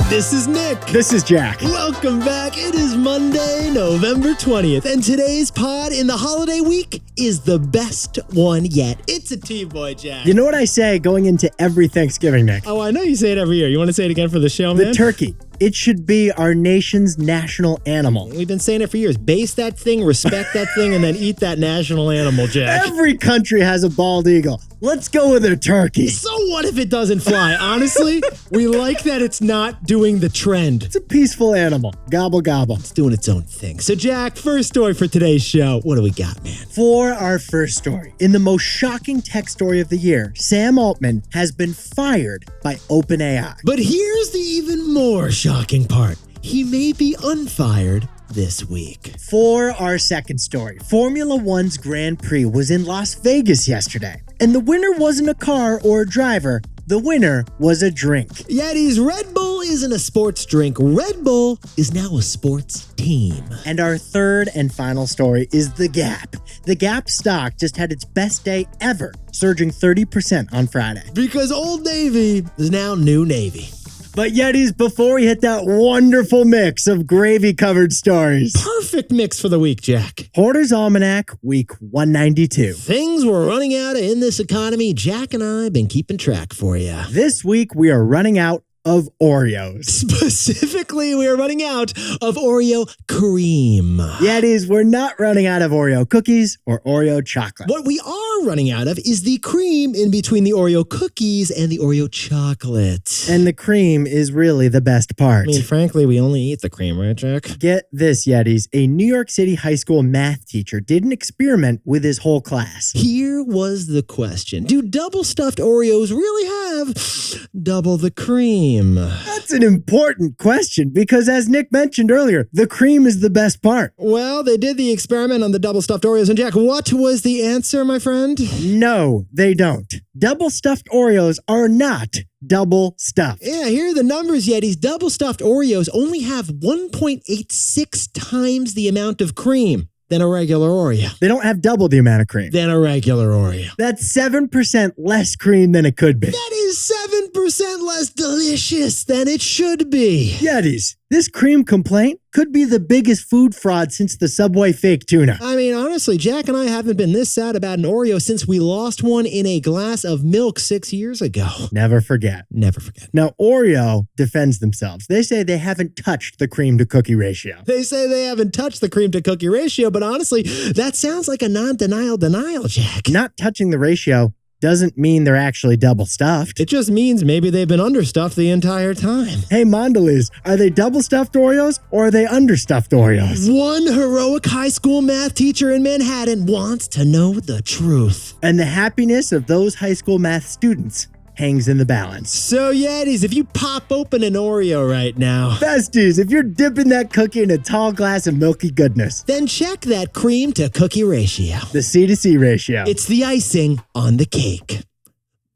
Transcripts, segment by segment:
This is Nick. This is Jack. Welcome back. It is Monday, November 20th, and today's pod in the holiday week is the best one yet. It's a T-Boy, Jack. You know what I say going into every Thanksgiving, Nick? Oh, I know you say it every year. You want to say it again for the show, man? The turkey. It should be our nation's national animal. We've been saying it for years. Base that thing, respect that thing, and then eat that national animal, Jack. Every country has a bald eagle. Let's go with a turkey. So what if it doesn't fly? Honestly, we like that it's not doing the trend. It's a peaceful animal. Gobble, gobble. It's doing its own thing. So, Jack, first story for today's show. What do we got, man? For our first story, in the most shocking tech story of the year, Sam Altman has been fired by OpenAI. But here's the even more shocking part. He may be unfired this week. For our second story, Formula One's Grand Prix was in Las Vegas yesterday, and the winner wasn't a car or a driver. The winner was a drink. Yetis, Red Bull isn't a sports drink. Red Bull is now a sports team. And our third and final story is The Gap. The Gap stock just had its best day ever, surging 30% on Friday. Because Old Navy is now New Navy. But Yetis, before we hit that wonderful mix of gravy-covered stories. Perfect mix for the week, Jack. Hoarder's Almanac, week 192. Things we're running out of in this economy. Jack and I have been keeping track for you. This week, we are running out of Oreos. Specifically, we are running out of Oreo cream. Yetis, we're not running out of Oreo cookies or Oreo chocolate. What we are running out of is the cream in between the Oreo cookies and the Oreo chocolate. And the cream is really the best part. I mean, frankly, we only eat the cream, right, Jack? Get this, Yetis. A New York City high school math teacher did an experiment with his whole class. Here was the question. Do double-stuffed Oreos really have double the cream? That's an important question because, as Nick mentioned earlier, the cream is the best part. Well, they did the experiment on the double-stuffed Oreos. And Jack, what was the answer, my friend? No, they don't. Double-stuffed Oreos are not double-stuffed. Yeah, here are the numbers, Yetis. Double-stuffed Oreos only have 1.86 times the amount of cream than a regular Oreo. They don't have double the amount of cream. Than a regular Oreo. That's 7% less cream than it could be. That is 7% less delicious than it should be. Yetis, this cream complaint could be the biggest food fraud since the Subway fake tuna. I mean, honestly, Jack and I haven't been this sad about an Oreo since we lost one in a glass of milk 6 years ago. Never forget. Never forget. Now, Oreo defends themselves. They say they haven't touched the cream to cookie ratio. They say they haven't touched the cream to cookie ratio, but honestly, that sounds like a non-denial denial, Jack. Not touching the ratio doesn't mean they're actually double stuffed. It just means maybe they've been understuffed the entire time. Hey, Mondelez, are they double stuffed Oreos or are they understuffed Oreos? One heroic high school math teacher in Manhattan wants to know the truth. And the happiness of those high school math students hangs in the balance. So, Yetis, if you pop open an Oreo right now, besties, if you're dipping that cookie in a tall glass of milky goodness, then check that cream to cookie ratio. The C to C ratio. It's the icing on the cake.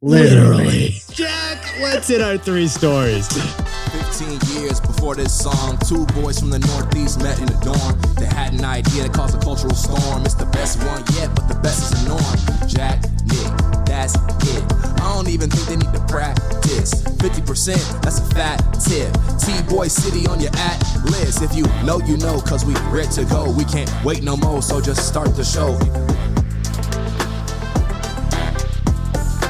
Literally. Jack, let's hit our three stories. 15 years before this song, two boys from the Northeast met in the dorm. They had an idea that caused a cultural storm. It's the best one yet, but the best is the norm. Jack, Nick, that's it. I don't even think they need to practice. 50%, that's a fat tip. T-Boy City on your at-list. If you know, you know, cause we ready to go. We can't wait no more, so just start the show.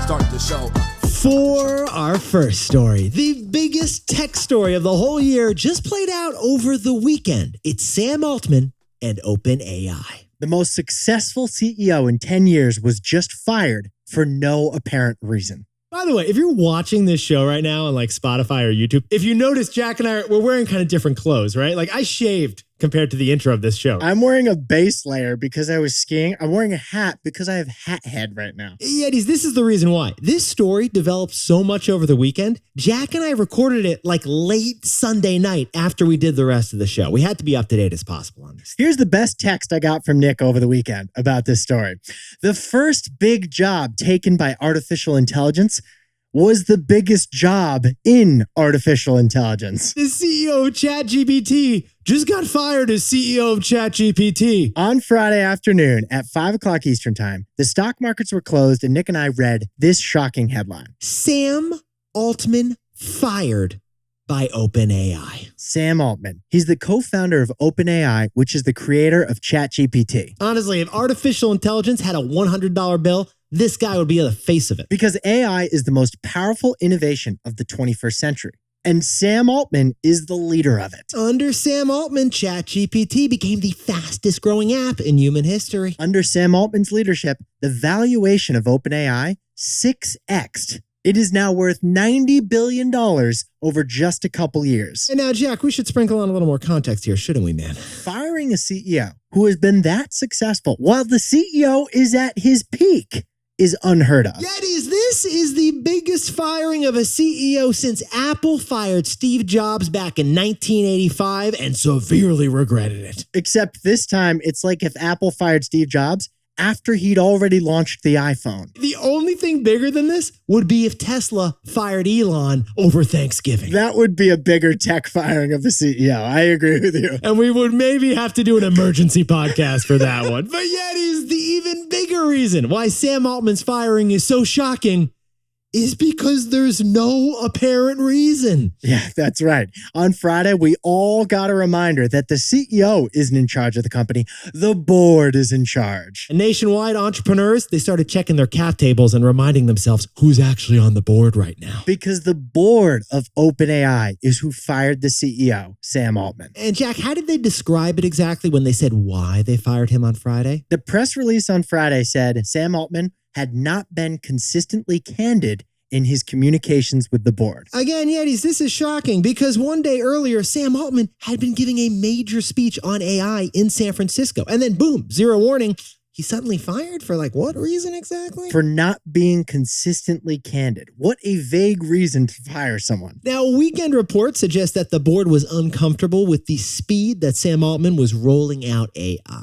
Start the show. For our first story, the biggest tech story of the whole year just played out over the weekend. It's Sam Altman and OpenAI. The most successful CEO in 10 years was just fired for no apparent reason. By the way, if you're watching this show right now on like Spotify or YouTube, if you notice, Jack and I, we're wearing kind of different clothes, right? Like I shaved compared to the intro of this show. I'm wearing a base layer because I was skiing. I'm wearing a hat because I have hat head right now. Yetis, this is the reason why. This story developed so much over the weekend. Jack and I recorded it like late Sunday night after we did the rest of the show. We had to be up to date as possible on this. Here's the best text I got from Nick over the weekend about this story. The first big job taken by artificial intelligence was the biggest job in artificial intelligence. The CEO of ChatGPT just got fired as CEO of ChatGPT. On Friday afternoon at 5 o'clock Eastern Time, the stock markets were closed and Nick and I read this shocking headline. Sam Altman fired by OpenAI. Sam Altman. He's the co-founder of OpenAI, which is the creator of ChatGPT. Honestly, if artificial intelligence had a $100 bill, this guy would be the face of it. Because AI is the most powerful innovation of the 21st century. And Sam Altman is the leader of it. Under Sam Altman, ChatGPT became the fastest growing app in human history. Under Sam Altman's leadership, the valuation of OpenAI 6x'd. It is now worth $90 billion over just a couple years. And now, Jack, we should sprinkle on a little more context here, shouldn't we, man? Firing a CEO who has been that successful while the CEO is at his peak is unheard of. Yetis, this is the biggest firing of a CEO since Apple fired Steve Jobs back in 1985 and severely regretted it. Except this time, it's like if Apple fired Steve Jobs after he'd already launched the iPhone. The only thing bigger than this would be if Tesla fired Elon over Thanksgiving. That would be a bigger tech firing of the CEO. I agree with you. And we would maybe have to do an emergency podcast for that one. But Yetis, the even bigger reason why Sam Altman's firing is so shocking is because there's no apparent reason. Yeah, that's right. On Friday, we all got a reminder that the CEO isn't in charge of the company. The board is in charge. And nationwide, entrepreneurs, they started checking their cap tables and reminding themselves who's actually on the board right now. Because the board of OpenAI is who fired the CEO, Sam Altman. And Jack, how did they describe it exactly when they said why they fired him on Friday? The press release on Friday said Sam Altman had not been consistently candid in his communications with the board. Again, Yetis, this is shocking because one day earlier, Sam Altman had been giving a major speech on AI in San Francisco. And then boom, zero warning, he's suddenly fired for what reason exactly? For not being consistently candid. What a vague reason to fire someone. Now, Weekend Report suggests that the board was uncomfortable with the speed that Sam Altman was rolling out AI.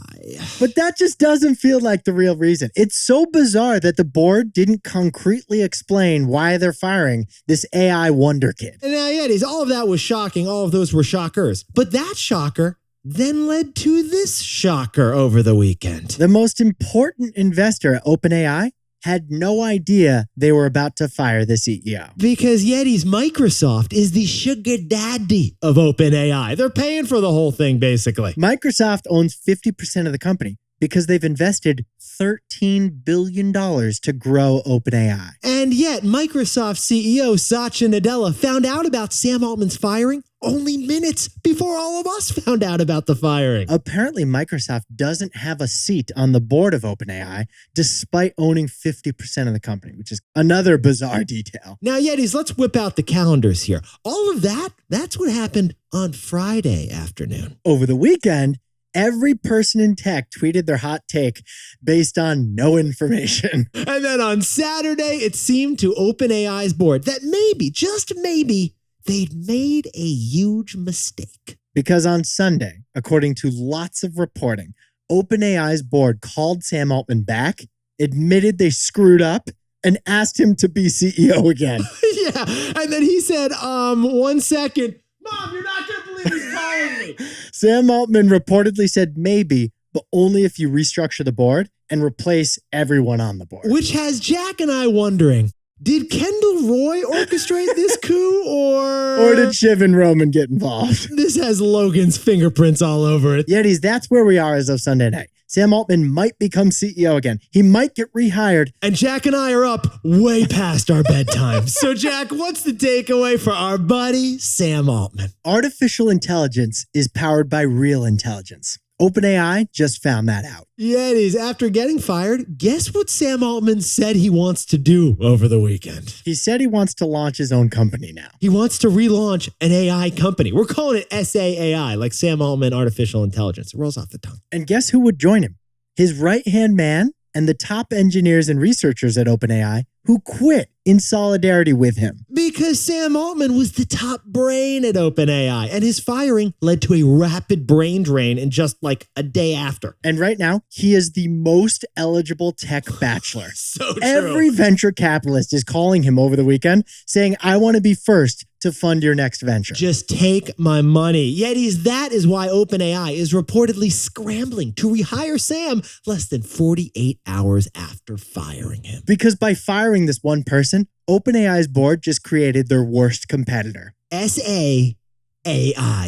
But that just doesn't feel like the real reason. It's so bizarre that the board didn't concretely explain why they're firing this AI wonder kid. And now, Yetis, all of that was shocking. All of those were shockers. But that shocker then led to this shocker over the weekend. The most important investor at OpenAI had no idea they were about to fire the CEO. Because Yetis, Microsoft is the sugar daddy of OpenAI. They're paying for the whole thing, basically. Microsoft owns 50% of the company because they've invested $13 billion to grow OpenAI. And yet, Microsoft CEO Satya Nadella found out about Sam Altman's firing only minutes before all of us found out about the firing. Apparently, Microsoft doesn't have a seat on the board of OpenAI, despite owning 50% of the company, which is another bizarre detail. Now, Yetis, let's whip out the calendars here. All of that's what happened on Friday afternoon. Over the weekend, every person in tech tweeted their hot take based on no information. And then on Saturday, it seemed to OpenAI's board that maybe, just maybe, they'd made a huge mistake. Because on Sunday, according to lots of reporting, OpenAI's board called Sam Altman back, admitted they screwed up, and asked him to be CEO again. Yeah, and then he said, 1 second. Mom, you're not going to believe he's calling me. Sam Altman reportedly said maybe, but only if you restructure the board and replace everyone on the board. Which has Jack and I wondering, did Kendall Roy orchestrate this coup Or did Shiv and Roman get involved? This has Logan's fingerprints all over it. Yetis, that's where we are as of Sunday night. Sam Altman might become CEO again. He might get rehired. And Jack and I are up way past our bedtime. So Jack, what's the takeaway for our buddy Sam Altman? Artificial intelligence is powered by real intelligence. OpenAI just found that out. Yetis, after getting fired, guess what Sam Altman said he wants to do over the weekend? He said he wants to launch his own company now. He wants to relaunch an AI company. We're calling it SAAI, like Sam Altman Artificial Intelligence. It rolls off the tongue. And guess who would join him? His right-hand man and the top engineers and researchers at OpenAI who quit in solidarity with him. Because Sam Altman was the top brain at OpenAI, and his firing led to a rapid brain drain in just a day after. And right now, he is the most eligible tech bachelor. So true. Every venture capitalist is calling him over the weekend saying, I want to be first to fund your next venture. Just take my money. Yetis, that is why OpenAI is reportedly scrambling to rehire Sam less than 48 hours after firing him. Because by firing this one person, comparison, OpenAI's board just created their worst competitor. SAAI.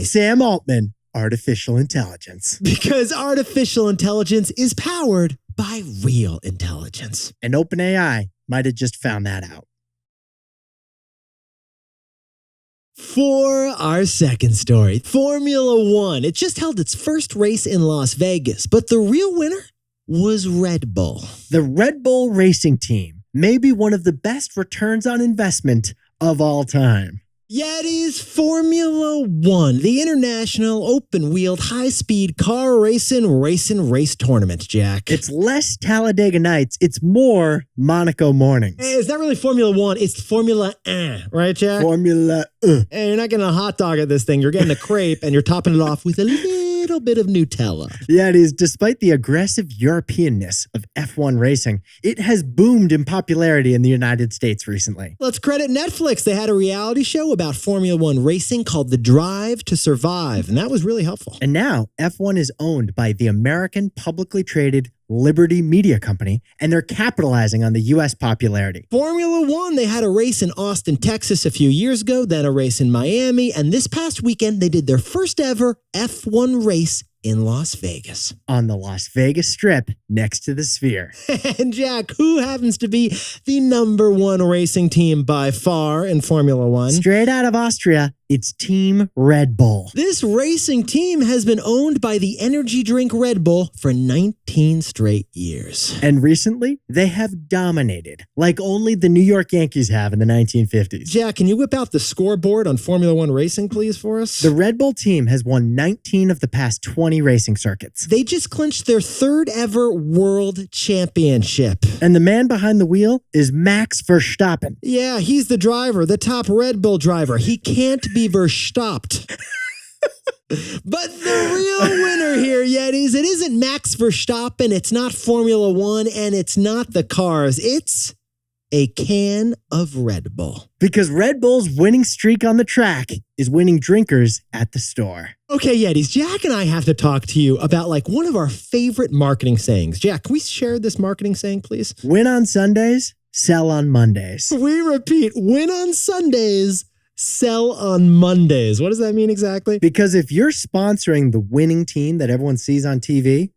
Sam Altman, artificial intelligence. Because artificial intelligence is powered by real intelligence. And OpenAI might have just found that out. For our second story, Formula One. It just held its first race in Las Vegas, but the real winner was Red Bull. The Red Bull racing team may be one of the best returns on investment of all time. Yeti's Formula One, the international open-wheeled high-speed car racing race tournament, Jack. It's less Talladega Nights. It's more Monaco mornings. Hey, it's not really Formula One. It's Formula right, Jack? Formula. Hey, you're not getting a hot dog at this thing. You're getting a crepe, and you're topping it off with a little bit of Nutella. Yeah, it is. Despite the aggressive Europeanness of F1 racing, it has boomed in popularity in the United States recently. Let's credit Netflix. They had a reality show about Formula One racing called The Drive to Survive, and that was really helpful. And now F1 is owned by the American publicly traded Liberty Media Company, and they're capitalizing on the U.S. popularity. Formula One, they had a race in Austin, Texas a few years ago, then a race in Miami, and this past weekend they did their first ever F1 race in Las Vegas. On the Las Vegas Strip next to the Sphere. And Jack, who happens to be the number one racing team by far in Formula One? Straight out of Austria, it's Team Red Bull. This racing team has been owned by the energy drink Red Bull for 19 straight years. And recently, they have dominated, like only the New York Yankees have in the 1950s. Jack, can you whip out the scoreboard on Formula One racing, please, for us? The Red Bull team has won 19 of the past 20 racing circuits. They just clinched their third ever world championship. And the man behind the wheel is Max Verstappen. Yeah, he's the driver, the top Red Bull driver. He can't be Verstopped. But the real winner here, Yetis, it isn't Max Verstappen, it's not Formula One, and it's not the cars. It's a can of Red Bull. Because Red Bull's winning streak on the track is winning drinkers at the store. Okay, Yetis, Jack and I have to talk to you about one of our favorite marketing sayings. Jack, can we share this marketing saying, please? Win on Sundays, sell on Mondays. We repeat, win on Sundays, sell on Mondays. What does that mean exactly? Because if you're sponsoring the winning team that everyone sees on TV,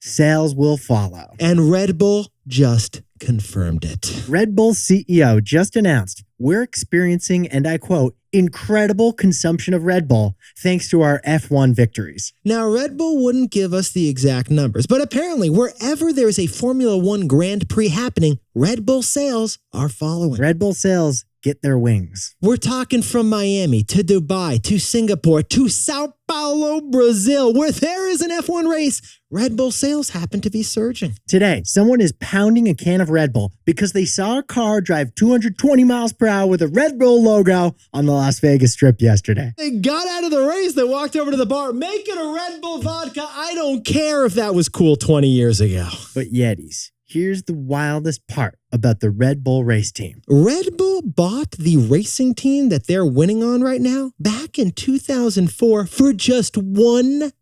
sales will follow. And Red Bull just confirmed it. Red Bull CEO just announced, we're experiencing, and I quote, incredible consumption of Red Bull thanks to our F1 victories. Now, Red Bull wouldn't give us the exact numbers, but apparently wherever there's a Formula One Grand Prix happening, Red Bull sales are following. Red Bull sales get their wings. We're talking from Miami to Dubai to Singapore to Sao Paulo, Brazil, where there is an F1 race. Red Bull sales happen to be surging. Today, someone is pounding a can of Red Bull because they saw a car drive 220 miles per hour with a Red Bull logo on the Las Vegas Strip yesterday. They got out of the race. They walked over to the bar, make it a Red Bull vodka. I don't care if that was cool 20 years ago. But Yetis, here's the wildest part about the Red Bull race team. Red Bull bought the racing team that they're winning on right now back in 2004 for just $1.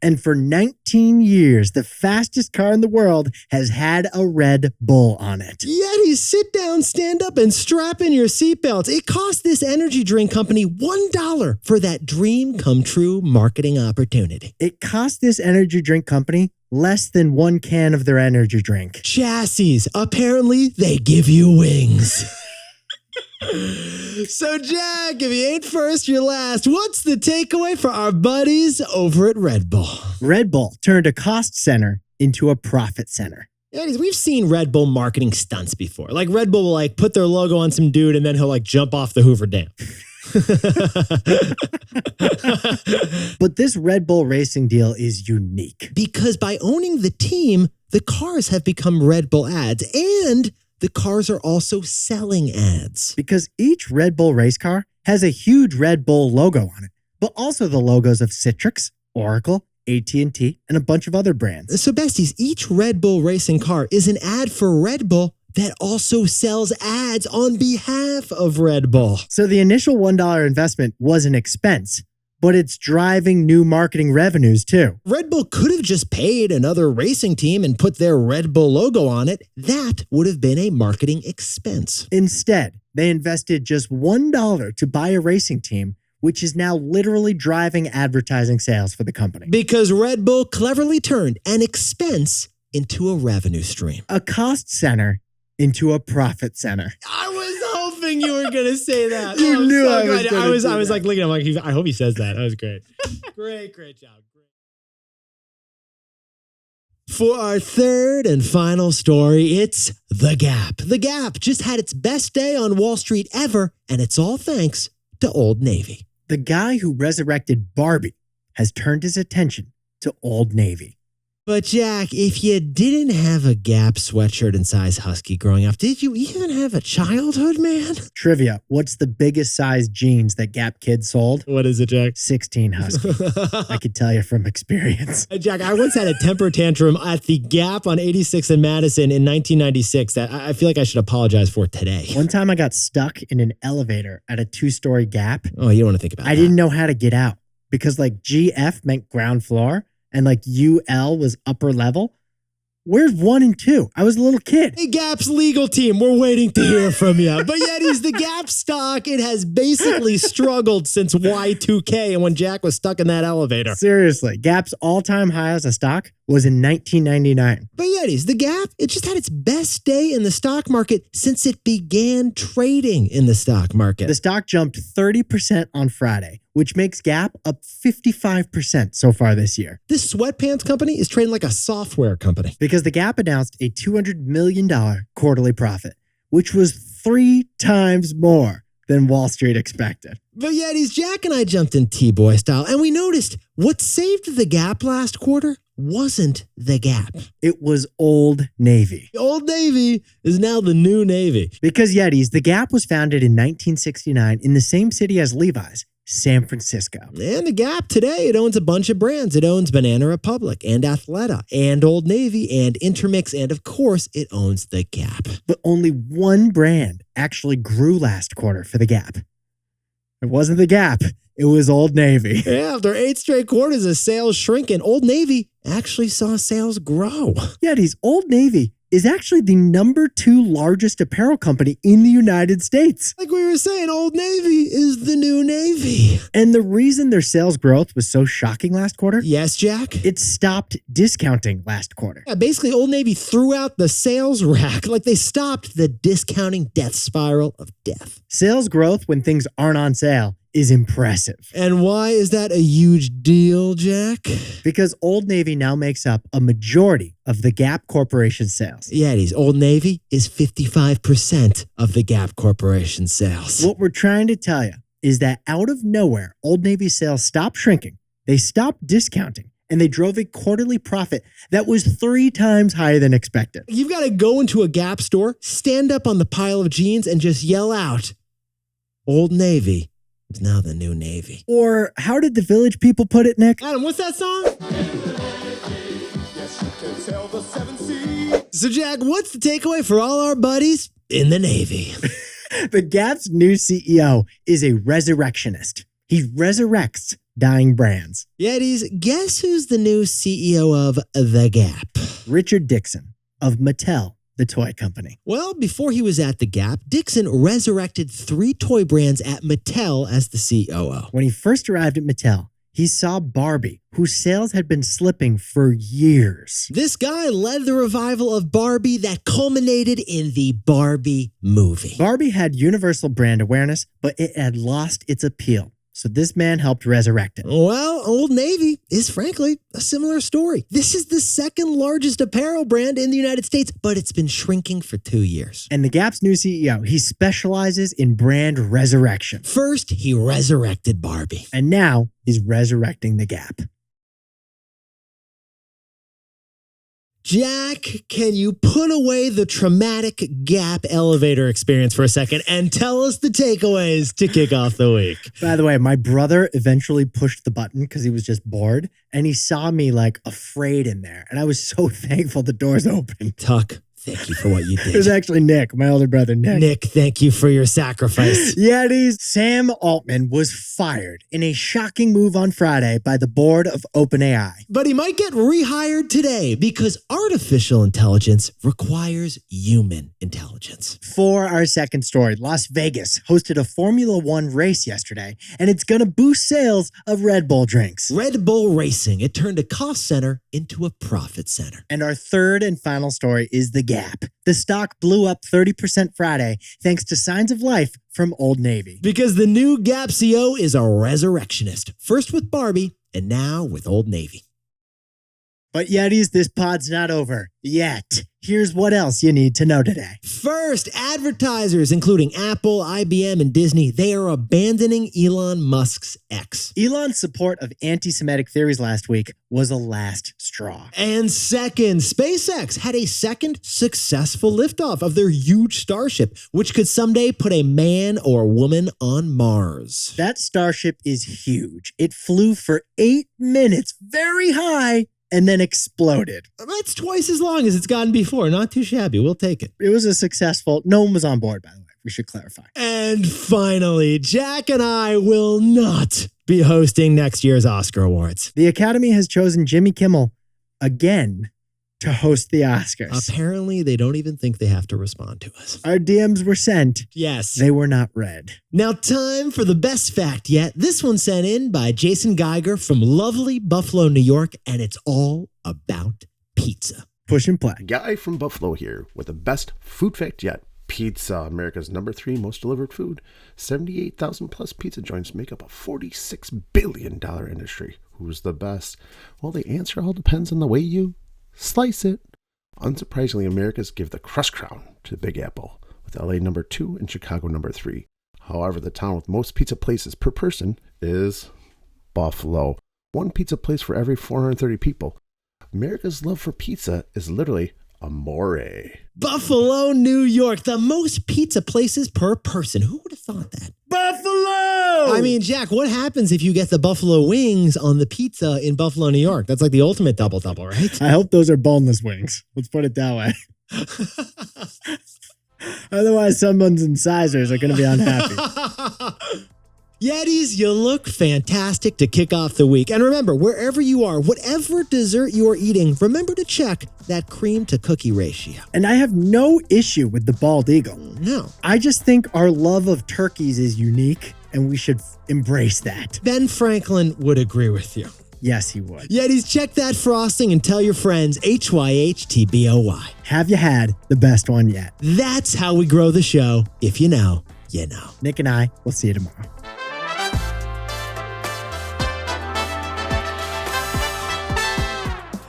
And for 19 years, the fastest car in the world has had a Red Bull on it. Yetis, sit down, stand up, and strap in your seatbelts. It cost this energy drink company $1 for that dream come true marketing opportunity. It cost this energy drink company less than one can of their energy drink. Chassis. Apparently, they give you wings. So, Jack, if you ain't first, you're last. What's the takeaway for our buddies over at Red Bull? Red Bull turned a cost center into a profit center. Yeah, we've seen Red Bull marketing stunts before. Red Bull will put their logo on some dude and then he'll jump off the Hoover Dam. But this Red Bull racing deal is unique. Because by owning the team, the cars have become Red Bull ads, and the cars are also selling ads. Because each Red Bull race car has a huge Red Bull logo on it, but also the logos of Citrix, Oracle, AT&T, and a bunch of other brands. So besties, each Red Bull racing car is an ad for Red Bull that also sells ads on behalf of Red Bull. So the initial $1 investment was an expense, but it's driving new marketing revenues too. Red Bull could have just paid another racing team and put their Red Bull logo on it. That would have been a marketing expense. Instead, they invested just $1 to buy a racing team, which is now literally driving advertising sales for the company. Because Red Bull cleverly turned an expense into a revenue stream. A cost center into a profit center. I was hoping you were going to say that. You I'm knew so I was glad. gonna I was do that. like looking at him like, I hope he says that. That was great. Great job. For our third and final story, it's The Gap. The Gap just had its best day on Wall Street ever, and it's all thanks to Old Navy. The guy who resurrected Barbie has turned his attention to Old Navy. But Jack, if you didn't have a Gap sweatshirt and size husky growing up, did you even have a childhood, man? Trivia, what's the biggest size jeans that Gap kids sold? What is it, Jack? 16 husky. I could tell you from experience. Jack, I once had a temper tantrum at the Gap on 86th and Madison in 1996 that I feel like I should apologize for today. One time I got stuck in an elevator at a 2-story Gap. Oh, you don't want to think about that. I didn't know how to get out because like GF meant ground floor and like UL was upper level. Where's 1 and 2? I was a little kid. Hey, Gap's legal team, we're waiting to hear from you. But Yetis, the Gap stock, it has basically struggled since Y2K and when Jack was stuck in that elevator. Seriously, Gap's all-time high as a stock was in 1999. But Yetis, the Gap, it just had its best day in the stock market since it began trading in the stock market. The stock jumped 30% on Friday, which makes Gap up 55% so far this year. This sweatpants company is trading like a software company. Because the Gap announced a $200 million quarterly profit, which was 3 times more than Wall Street expected. But Yetis, Jack and I jumped in T-Boy style, and we noticed what saved the Gap last quarter wasn't the Gap. It was Old Navy. Old Navy is now the new Navy. Because Yetis, the Gap was founded in 1969 in the same city as Levi's, San Francisco. And the Gap today, it owns a bunch of brands. It owns Banana Republic and Athleta and Old Navy and Intermix, and of course, it owns the Gap. But only one brand actually grew last quarter for the Gap. It wasn't the Gap. It was Old Navy. Yeah, after 8 straight quarters of sales shrinking, Old Navy actually saw sales grow. Yetis, Old Navy is actually the number 2 largest apparel company in the United States. Like we were saying, Old Navy is the new Navy. And the reason their sales growth was so shocking last quarter? Yes, Jack? It stopped discounting last quarter. Yeah, basically, Old Navy threw out the sales rack. Like they stopped the discounting death spiral of death. Sales growth when things aren't on sale is impressive. And why is that a huge deal, Jack? Because Old Navy now makes up a majority of the Gap Corporation sales. Yetis, Old Navy is 55% of the Gap Corporation sales. What we're trying to tell you is that out of nowhere, Old Navy sales stopped shrinking, they stopped discounting, and they drove a quarterly profit that was 3 times higher than expected. You've got to go into a Gap store, stand up on the pile of jeans, and just yell out, Old Navy is now the new Navy. Or how did the Village people put it, Nick? Adam, what's that song? So, Jack, what's the takeaway for all our buddies in the Navy? The Gap's new CEO is a resurrectionist. He resurrects dying brands. Yetis, guess who's the new CEO of The Gap? Richard Dixon of Mattel, the toy company. Well, before he was at The Gap, Dixon resurrected 3 toy brands at Mattel as the COO. When he first arrived at Mattel, he saw Barbie, whose sales had been slipping for years. This guy led the revival of Barbie that culminated in the Barbie movie. Barbie had universal brand awareness, but it had lost its appeal. So this man helped resurrect it. Well, Old Navy is frankly a similar story. This is the 2nd largest apparel brand in the United States, but it's been shrinking for 2 years. And the Gap's new CEO, he specializes in brand resurrection. First, he resurrected Barbie. And now he's resurrecting the Gap. Jack, can you put away the traumatic Gap elevator experience for a second and tell us the takeaways to kick off the week? By the way, my brother eventually pushed the button because he was just bored, and he saw me like afraid in there. And I was so thankful the doors opened. Tuck, Thank you for what you It was did. actually Nick, my older brother, Nick. Nick, thank you for your sacrifice. Yetis. Sam Altman was fired in a shocking move on Friday by the board of OpenAI. But he might get rehired today because artificial intelligence requires human intelligence. For our second story, Las Vegas hosted a Formula One race yesterday, and it's going to boost sales of Red Bull drinks. Red Bull Racing, it turned a cost center into a profit center. And our third and final story is the Gap. The stock blew up 30% Friday thanks to signs of life from Old Navy. Because the new Gap CEO is a resurrectionist, first with Barbie and now with Old Navy. But Yetis, this pod's not over yet. Here's what else you need to know today. First, advertisers, including Apple, IBM, and Disney, they are abandoning Elon Musk's X. Elon's support of anti-Semitic theories last week was a last straw. And second, SpaceX had a second successful liftoff of their huge Starship, which could someday put a man or woman on Mars. That Starship is huge. It flew for 8 minutes, very high, and then exploded. That's twice as long as it's gotten before. Not too shabby. We'll take it. It was a successful, no one was on board, by the way. We should clarify. And finally, Jack and I will not be hosting next year's Oscar Awards. The Academy has chosen Jimmy Kimmel again to host the Oscars. Apparently, they don't even think they have to respond to us. Our DMs were sent. Yes. They were not read. Now, time for the best fact yet. This one sent in by Jason Geiger from lovely Buffalo, New York, and it's all about pizza. Push and play. Guy from Buffalo here with the best food fact yet. Pizza, America's #3 most delivered food. 78,000 plus pizza joints make up a $46 billion industry. Who's the best? Well, the answer all depends on the way you slice it. Unsurprisingly, Americans give the crust crown to the Big Apple, with LA #2 and Chicago #3. However, the town with most pizza places per person is Buffalo. One pizza place for every 430 people. America's love for pizza is literally amore. Buffalo, New York, the most pizza places per person. Who would have thought that? Buffalo! I mean, Jack, what happens if you get the buffalo wings on the pizza in Buffalo, New York? That's like the ultimate double-double, right? I hope those are boneless wings. Let's put it that way. Otherwise, someone's incisors are going to be unhappy. Yetis, you look fantastic to kick off the week. And remember, wherever you are, whatever dessert you are eating, remember to check that cream to cookie ratio. And I have no issue with the bald eagle. No. I just think our love of turkeys is unique, and we should embrace that. Ben Franklin would agree with you. Yes, he would. Yetis, check that frosting and tell your friends HYHTBOY. Have you had the best one yet? That's how we grow the show. If you know, you know. Nick and I will see you tomorrow.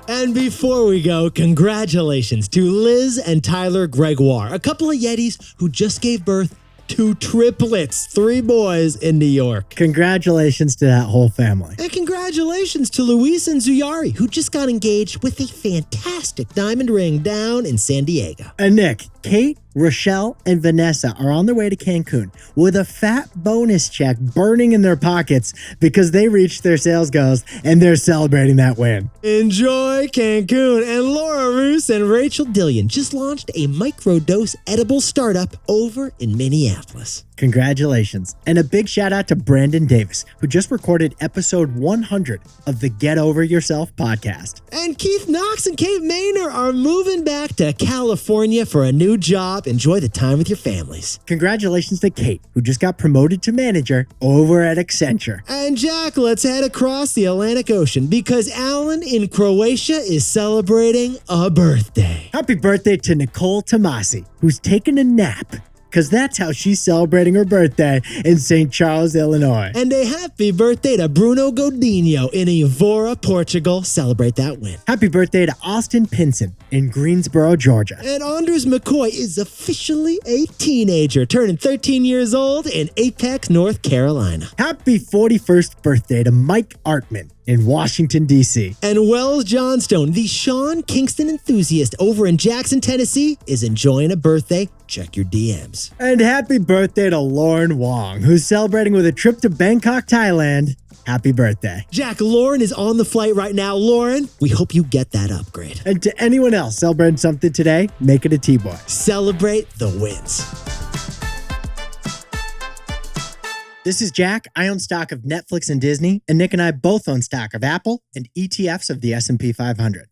And before we go, congratulations to Liz and Tyler Gregoire, a couple of Yetis who just gave birth to triplets, 3 boys in New York. Congratulations to that whole family. And congratulations to Luis and Zuyari, who just got engaged with a fantastic diamond ring down in San Diego. And Nick, Kate, Rochelle, and Vanessa are on their way to Cancun with a fat bonus check burning in their pockets because they reached their sales goals and they're celebrating that win. Enjoy Cancun. And Laura Roos and Rachel Dillion just launched a microdose edible startup over in Minneapolis. Congratulations. And a big shout out to Brandon Davis, who just recorded episode 100 of the Get Over Yourself podcast. And Keith Knox and Kate Maynor are moving back to California for a new job. Enjoy the time with your families. Congratulations to Kate, who just got promoted to manager over at Accenture. And Jack, let's head across the Atlantic Ocean because Alan in Croatia is celebrating a birthday. Happy birthday to Nicole Tomasi, who's taking a nap, because that's how she's celebrating her birthday in St. Charles, Illinois. And a happy birthday to Bruno Godinho in Evora, Portugal. Celebrate that win. Happy birthday to Austin Pinson in Greensboro, Georgia. And Anders McCoy is officially a teenager, turning 13 years old in Apex, North Carolina. Happy 41st birthday to Mike Artman in Washington, D.C. And Wells Johnstone, the Sean Kingston enthusiast over in Jackson, Tennessee, is enjoying a birthday. Check your DMs. And happy birthday to Lauren Wong, who's celebrating with a trip to Bangkok, Thailand Happy birthday. Jack, Lauren is on the flight right now. Lauren, we hope you get that upgrade. And to anyone else celebrating something today, make it a T-Boy. Celebrate the wins. This is Jack. I own stock of Netflix and Disney, and Nick and I both own stock of Apple and ETFs of the S&P 500.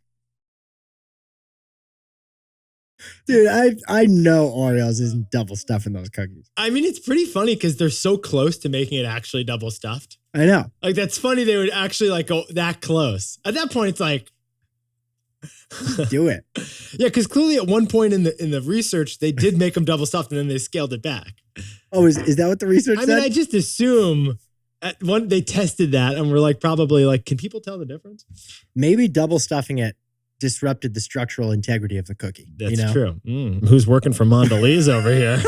Dude, I know Oreos isn't double stuffing those cookies. I mean, it's pretty funny because they're so close to making it actually double stuffed. I know. Like, that's funny they would actually like go that close. At that point, it's like, Do it. yeah, because clearly at one point in the research, they did make them double stuffed and then they scaled it back. Oh, is that what the research I said? mean, I just assume at one they tested that and we're like, probably like, can people tell the difference? Maybe double stuffing it disrupted the structural integrity of the cookie. That's true. Who's working for Mondelez over here?